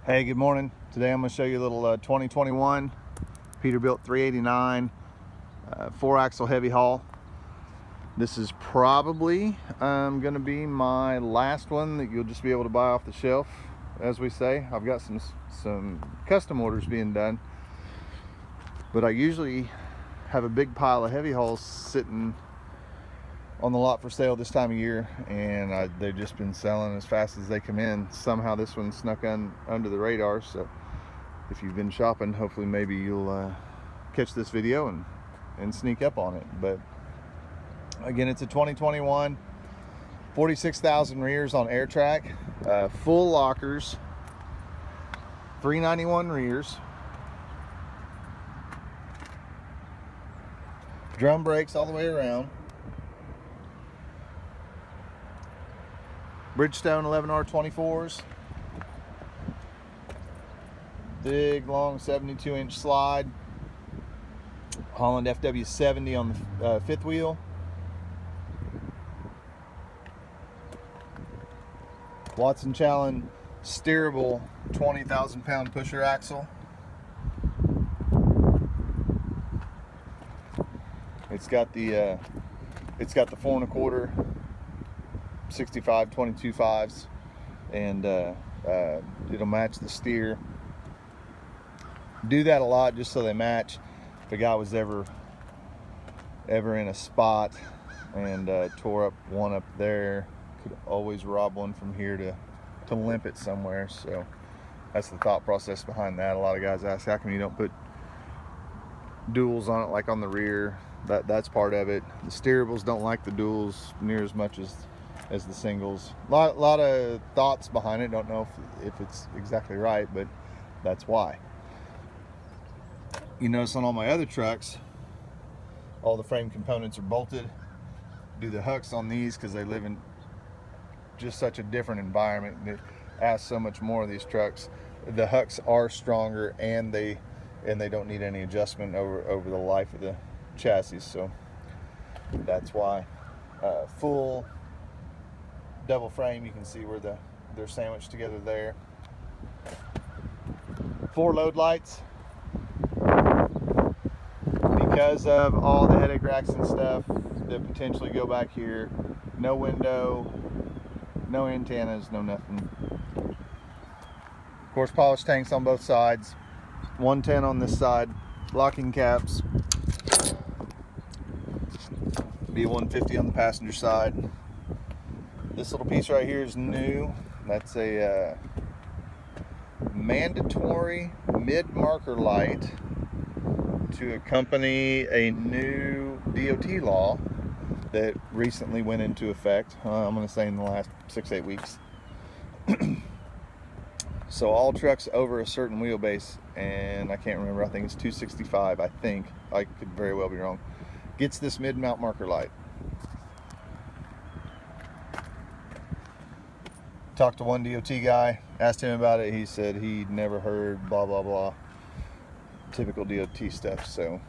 Hey, good morning. Today I'm going to show you a little 2021 Peterbilt 389 4-axle heavy haul. This is probably going to be my last one that you'll just be able to buy off the shelf, as we say. I've got some custom orders being done, but I usually have a big pile of heavy hauls sitting on the lot for sale this time of year, and they've just been selling as fast as they come in. Somehow this one snuck under the radar, so if you've been shopping, hopefully maybe you'll catch this video and sneak up on it. But again, it's a 2021, 46,000 rears on air track, full lockers, 391 rears, drum brakes all the way around, Bridgestone 11R24s, big long 72-inch slide, Holland FW70 on the fifth wheel, Watson Challen steerable 20,000-pound pusher axle. It's got the 4 1/4 65 22.5s, and it'll match the steer. Do that a lot just so they match. If a guy was ever in a spot and tore up one up there, could always rob one from here to limp it somewhere. So that's the thought process behind that. A lot of guys ask, how come you don't put duals on it like on the rear? That's part of it. The steerables don't like the duals near as much as the singles. A lot of thoughts behind it. Don't know if it's exactly right, but that's why. You notice on all my other trucks, all the frame components are bolted. Do the hooks on these because they live in just such a different environment. It asks so much more of these trucks. The hooks are stronger, and they don't need any adjustment over the life of the chassis. So that's why. Full double frame, you can see where they're sandwiched together there. 4 load lights. Because of all the headache racks and stuff that potentially go back here, no window, no antennas, no nothing. Of course, polished tanks on both sides, 110 on this side, locking caps, B150 on the passenger side. This little piece right here is new. That's a mandatory mid-marker light to accompany a new DOT law that recently went into effect. I'm going to say in the last 6-8 weeks. So all trucks over a certain wheelbase, and I can't remember, I think it's 265, I think, I could very well be wrong, gets this mid-mount marker light. Talked to one DOT guy, asked him about it. He said he'd never heard blah blah blah, typical DOT stuff. So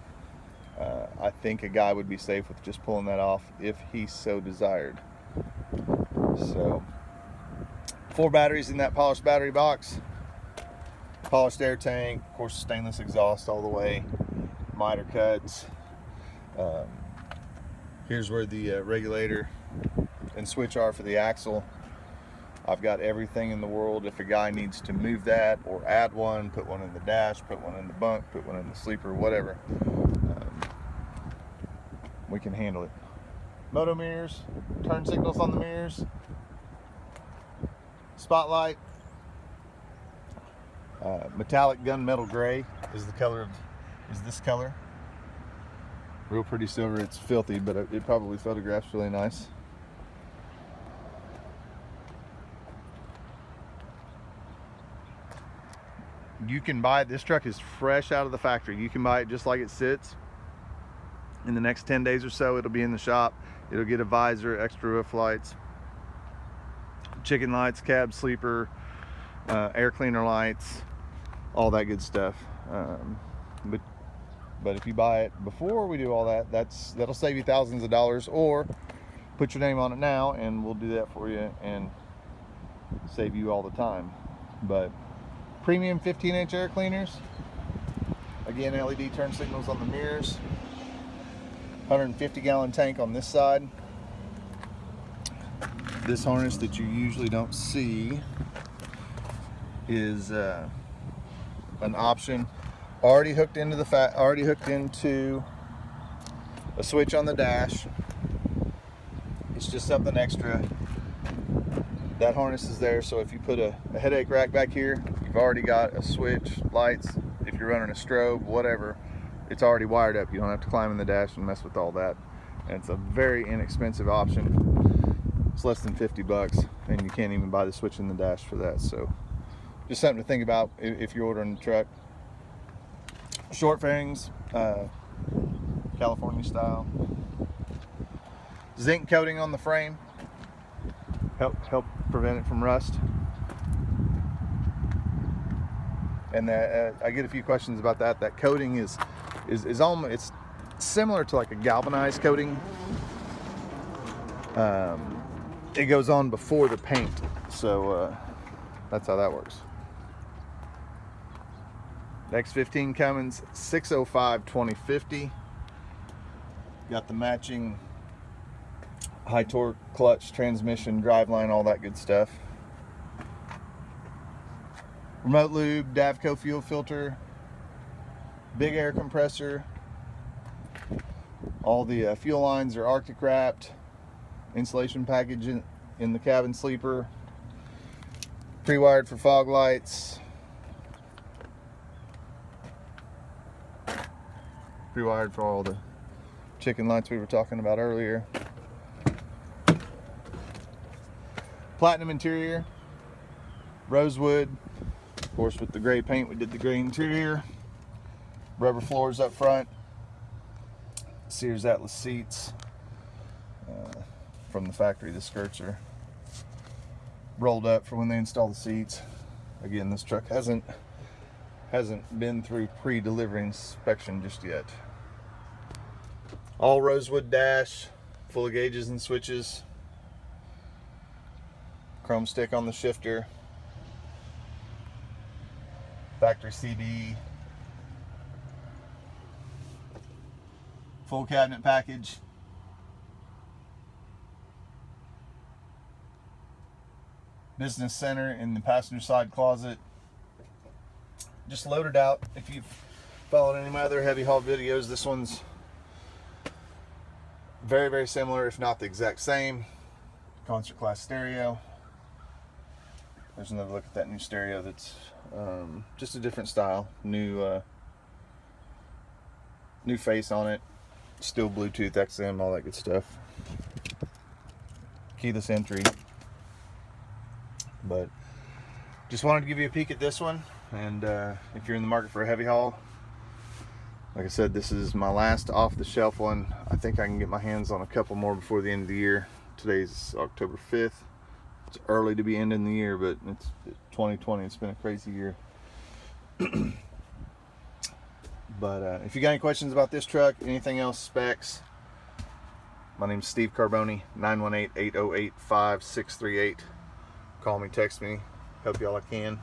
I think a guy would be safe with just pulling that off if he so desired. So 4 batteries in that polished battery box, polished air tank, of course stainless exhaust all the way, miter cuts. Here's where the regulator and switch are for the axle. I've got everything in the world. If a guy needs to move that or add one, put one in the dash, put one in the bunk, put one in the sleeper, whatever, we can handle it. Moto mirrors, turn signals on the mirrors, spotlight, metallic gunmetal gray is the color is this color. Real pretty silver. It's filthy, but it probably photographs really nice. You can buy it. This truck is fresh out of the factory. You can buy it just like it sits. In the next 10 days or so, it'll be in the shop. It'll get a visor, extra roof lights, chicken lights, cab sleeper, air cleaner lights, all that good stuff. But if you buy it before we do all that, that'll save you thousands of dollars, or put your name on it now and we'll do that for you and save you all the time. But premium 15-inch air cleaners. Again, LED turn signals on the mirrors. 150-gallon tank on this side. This harness that you usually don't see is an option. Already hooked into a switch on the dash. It's just something extra. That harness is there, so if you put a headache rack back here, you've already got a switch, lights. If you're running a strobe, whatever, it's already wired up. You don't have to climb in the dash and mess with all that. And it's a very inexpensive option. It's less than 50 bucks, and you can't even buy the switch in the dash for that. So just something to think about if you're ordering the truck. Short fairings, California style. Zinc coating on the frame. Help prevent it from rust. And I get a few questions about that. That coating is almost, it's similar to like a galvanized coating. It goes on before the paint, so that's how that works. X15 Cummins 605 2050. Got the matching high torque clutch, transmission, driveline, all that good stuff. Remote lube, Davco fuel filter, big air compressor. All the fuel lines are Arctic wrapped. Insulation package in the cabin sleeper. Pre-wired for fog lights. Pre-wired for all the chicken lights we were talking about earlier. Platinum interior, rosewood, of course with the gray paint we did the gray interior. Rubber floors up front, Sears Atlas seats from the factory. The skirts are rolled up for when they install the seats. Again, this truck hasn't been through pre-delivery inspection just yet. All rosewood dash, full of gauges and switches. Chrome stick on the shifter. Factory CD. Full cabinet package. Business center in the passenger side closet. Just loaded out. If you've followed any of my other heavy haul videos, this one's very, very similar, if not the exact same. Concert class stereo. There's another look at that new stereo that's just a different style. New face on it. Still Bluetooth, XM, all that good stuff. Keyless entry. But just wanted to give you a peek at this one. And if you're in the market for a heavy haul, like I said, this is my last off-the-shelf one. I think I can get my hands on a couple more before the end of the year. Today's October 5th. It's early to be ending the year, but it's 2020. It's been a crazy year. But if you got any questions about this truck, anything else, specs, my name's Steve Carboni, 918-808-5638. Call me, text me, help you all I can.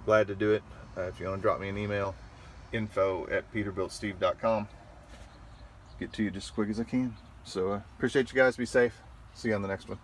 Glad to do it. If you want to drop me an email, info@peterbiltsteve.com. Get to you just as quick as I can. So appreciate you guys. Be safe. See you on the next one.